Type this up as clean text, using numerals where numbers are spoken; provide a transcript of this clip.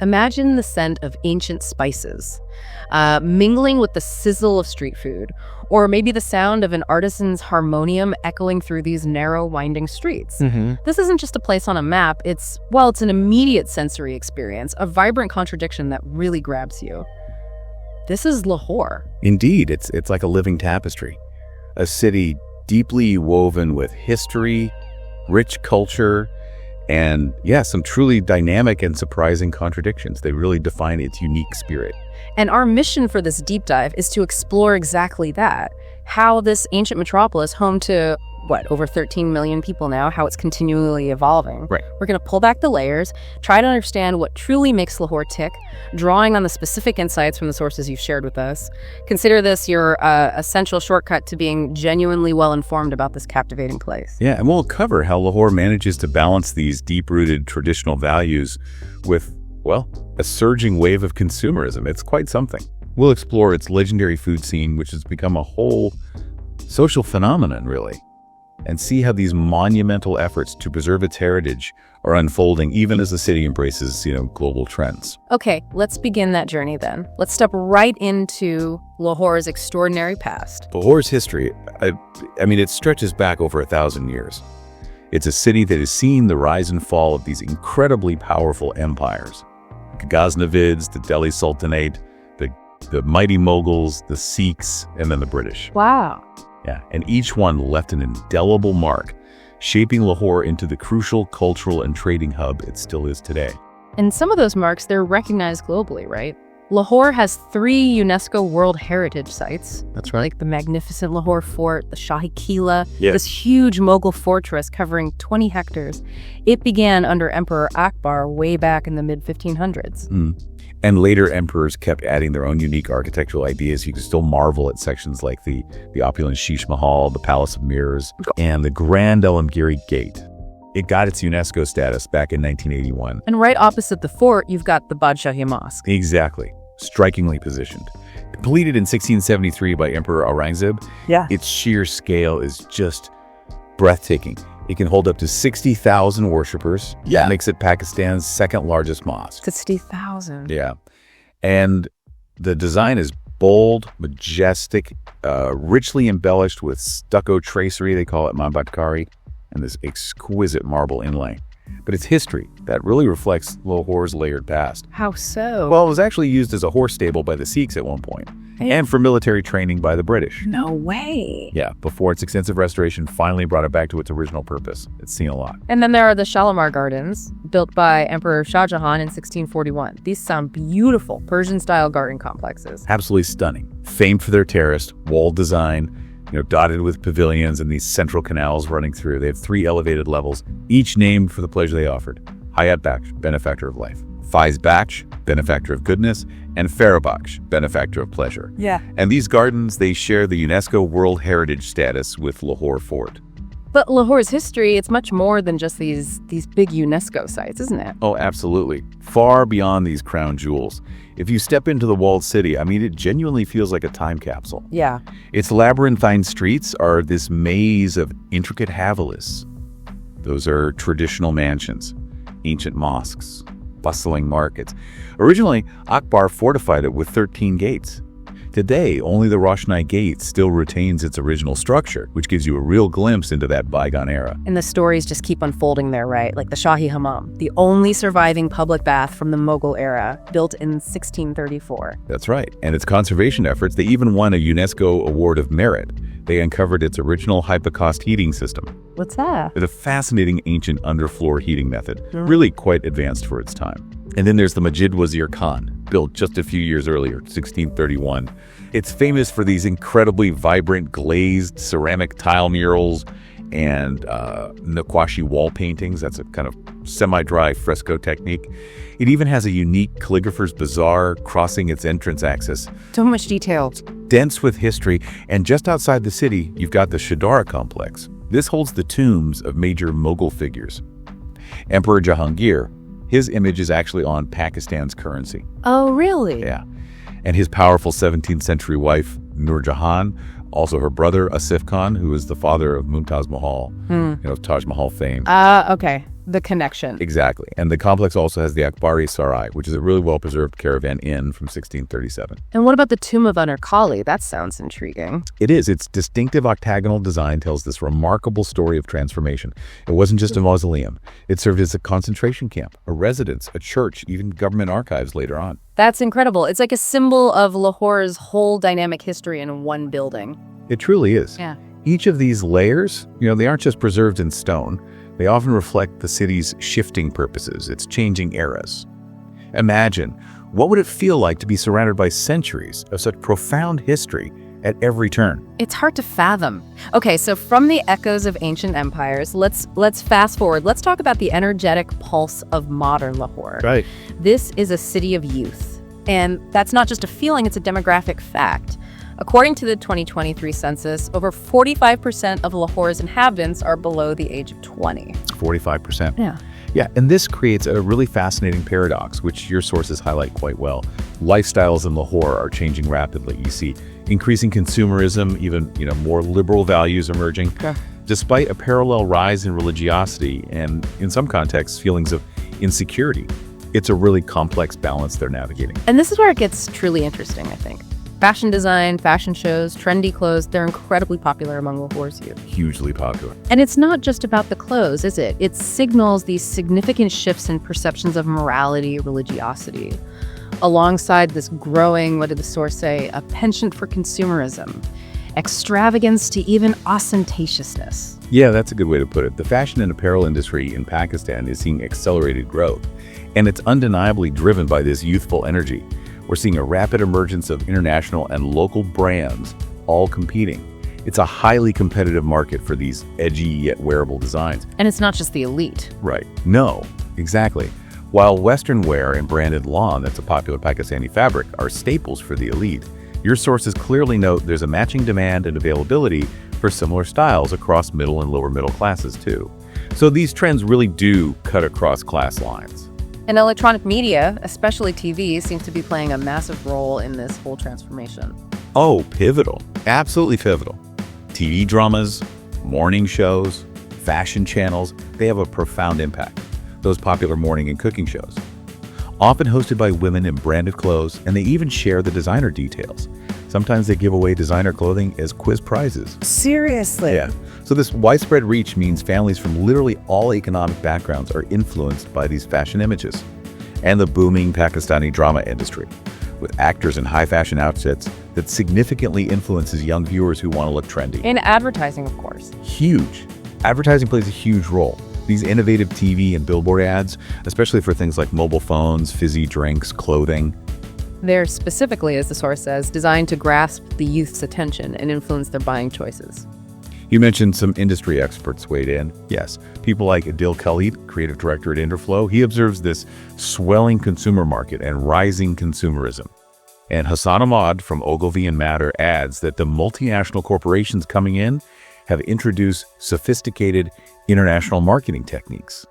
Imagine the scent of ancient spices, mingling with the sizzle of street food, or maybe the sound of an artisan's harmonium echoing through these narrow, winding streets. This isn't just a place on a map, it's an immediate sensory experience, a vibrant contradiction that really grabs you. This is Lahore. Indeed, it's like a living tapestry. A city deeply woven with history, rich culture, and some truly dynamic and surprising contradictions. They really define its unique spirit. And our mission for this deep dive is to explore exactly that. How this ancient metropolis, home to, over 13 million people now, how it's continually evolving. Right. We're going to pull back the layers, try to understand what truly makes Lahore tick, drawing on the specific insights from the sources you've shared with us. Consider this your essential shortcut to being genuinely well-informed about this captivating place. Yeah, and we'll cover how Lahore manages to balance these deep-rooted traditional values with, a surging wave of consumerism. It's quite something. We'll explore its legendary food scene, which has become a whole social phenomenon, really, and see how these monumental efforts to preserve its heritage are unfolding even as the city embraces, global trends. Okay, let's begin that journey then. Let's step right into Lahore's extraordinary past. Lahore's history, it stretches back over 1,000 years. It's a city that has seen the rise and fall of these incredibly powerful empires. The Ghaznavids, the Delhi Sultanate, the mighty Mughals, the Sikhs, and then the British. Wow. Yeah, and each one left an indelible mark, shaping Lahore into the crucial cultural and trading hub it still is today. And some of those marks, they're recognized globally, right? Lahore has 3 UNESCO World Heritage Sites. That's right. Like the magnificent Lahore Fort, the Shahi Qila, this huge Mughal fortress covering 20 hectares. It began under Emperor Akbar way back in the mid-1500s. And later emperors kept adding their own unique architectural ideas. You can still marvel at sections like the opulent Sheesh Mahal, the Palace of Mirrors, and the Grand Alamgiri Gate. It got its UNESCO status back in 1981. And right opposite the fort, you've got the Badshahi Mosque. Exactly. Strikingly positioned. Completed in 1673 by Emperor Aurangzeb, its sheer scale is just breathtaking. It can hold up to 60,000 worshippers. That makes it Pakistan's second largest mosque. 60,000. Yeah. And the design is bold, majestic, richly embellished with stucco tracery, they call it Mambatkari, and this exquisite marble inlay. But it's history that really reflects Lahore's layered past. How so? Well, it was actually used as a horse stable by the Sikhs at one point, and for military training by the British. No way. Yeah, before its extensive restoration finally brought it back to its original purpose. It's seen a lot. And then there are the Shalimar Gardens, built by Emperor Shah Jahan in 1641. These sound beautiful Persian-style garden complexes. Absolutely stunning. Famed for their terraced, walled design, dotted with pavilions and these central canals running through. They have 3 elevated levels, each named for the pleasure they offered. Hayat Baksh, benefactor of life. Faiz Baksh, benefactor of goodness. And Farah Baksh, benefactor of pleasure. Yeah. And these gardens, they share the UNESCO World Heritage status with Lahore Fort. But Lahore's history, it's much more than just these big UNESCO sites, isn't it? Oh, absolutely. Far beyond these crown jewels. If you step into the walled city, it genuinely feels like a time capsule. Yeah. Its labyrinthine streets are this maze of intricate havelis. Those are traditional mansions, ancient mosques, bustling markets. Originally, Akbar fortified it with 13 gates. Today, only the Roshni Gate still retains its original structure, which gives you a real glimpse into that bygone era. And the stories just keep unfolding there, right? Like the Shahi Hammam, the only surviving public bath from the Mughal era, built in 1634. That's right. And its conservation efforts, they even won a UNESCO Award of Merit. They uncovered its original hypocaust heating system. What's that? It's a fascinating ancient underfloor heating method, really quite advanced for its time. And then there's the Majid Wazir Khan, built just a few years earlier, 1631. It's famous for these incredibly vibrant glazed ceramic tile murals and Naqashi wall paintings. That's a kind of semi-dry fresco technique. It even has a unique calligrapher's bazaar crossing its entrance axis. So much detail. Dense with history, and just outside the city, you've got the Shadara complex. This holds the tombs of major Mughal figures. Emperor Jahangir, his image is actually on Pakistan's currency. Oh, really? Yeah. And his powerful 17th century wife, Nur Jahan, also her brother, Asif Khan, who is the father of Mumtaz Mahal, Taj Mahal fame. Okay. the connection. Exactly. And the complex also has the Akbari Sarai, which is a really well-preserved caravan inn from 1637. And what about the tomb of Anarkali? That sounds intriguing. It is. Its distinctive octagonal design tells this remarkable story of transformation. It wasn't just a mausoleum. It served as a concentration camp, a residence, a church, even government archives later on. That's incredible. It's like a symbol of Lahore's whole dynamic history in one building. It truly is. Yeah. Each of these layers, they aren't just preserved in stone. They often reflect the city's shifting purposes, its changing eras. Imagine, what would it feel like to be surrounded by centuries of such profound history at every turn? It's hard to fathom. Okay, so from the echoes of ancient empires, let's fast forward. Let's talk about the energetic pulse of modern Lahore. Right. This is a city of youth. And that's not just a feeling, it's a demographic fact. According to the 2023 census, over 45% of Lahore's inhabitants are below the age of 20. 45%. Yeah. Yeah, and this creates a really fascinating paradox, which your sources highlight quite well. Lifestyles in Lahore are changing rapidly. You see increasing consumerism, even more liberal values emerging, despite a parallel rise in religiosity and, in some contexts, feelings of insecurity. It's a really complex balance they're navigating. And this is where it gets truly interesting, I think. Fashion design, fashion shows, trendy clothes, they're incredibly popular among Lahore's youth. Hugely popular. And it's not just about the clothes, is it? It signals these significant shifts in perceptions of morality, religiosity, alongside this growing, what did the source say, a penchant for consumerism, extravagance to even ostentatiousness. Yeah, that's a good way to put it. The fashion and apparel industry in Pakistan is seeing accelerated growth, and it's undeniably driven by this youthful energy. We're seeing a rapid emergence of international and local brands all competing. It's a highly competitive market for these edgy yet wearable designs. And it's not just the elite. Right. No, exactly. While Western wear and branded lawn, that's a popular Pakistani fabric, are staples for the elite, your sources clearly note there's a matching demand and availability for similar styles across middle and lower middle classes too. So these trends really do cut across class lines. And electronic media, especially TV, seems to be playing a massive role in this whole transformation. Oh, pivotal. Absolutely pivotal. TV dramas, morning shows, fashion channels, they have a profound impact. Those popular morning and cooking shows. Often hosted by women in branded clothes, and they even share the designer details. Sometimes they give away designer clothing as quiz prizes. Seriously? Yeah. So this widespread reach means families from literally all economic backgrounds are influenced by these fashion images. And the booming Pakistani drama industry, with actors in high fashion outfits that significantly influences young viewers who want to look trendy. In advertising, of course. Huge. Advertising plays a huge role. These innovative TV and billboard ads, especially for things like mobile phones, fizzy drinks, clothing. They're specifically, as the source says, designed to grasp the youth's attention and influence their buying choices. You mentioned some industry experts weighed in. Yes, people like Adil Khalid, creative director at Interflow, he observes this swelling consumer market and rising consumerism. And Hassan Ahmad from Ogilvy and Matter adds that the multinational corporations coming in have introduced sophisticated international marketing techniques.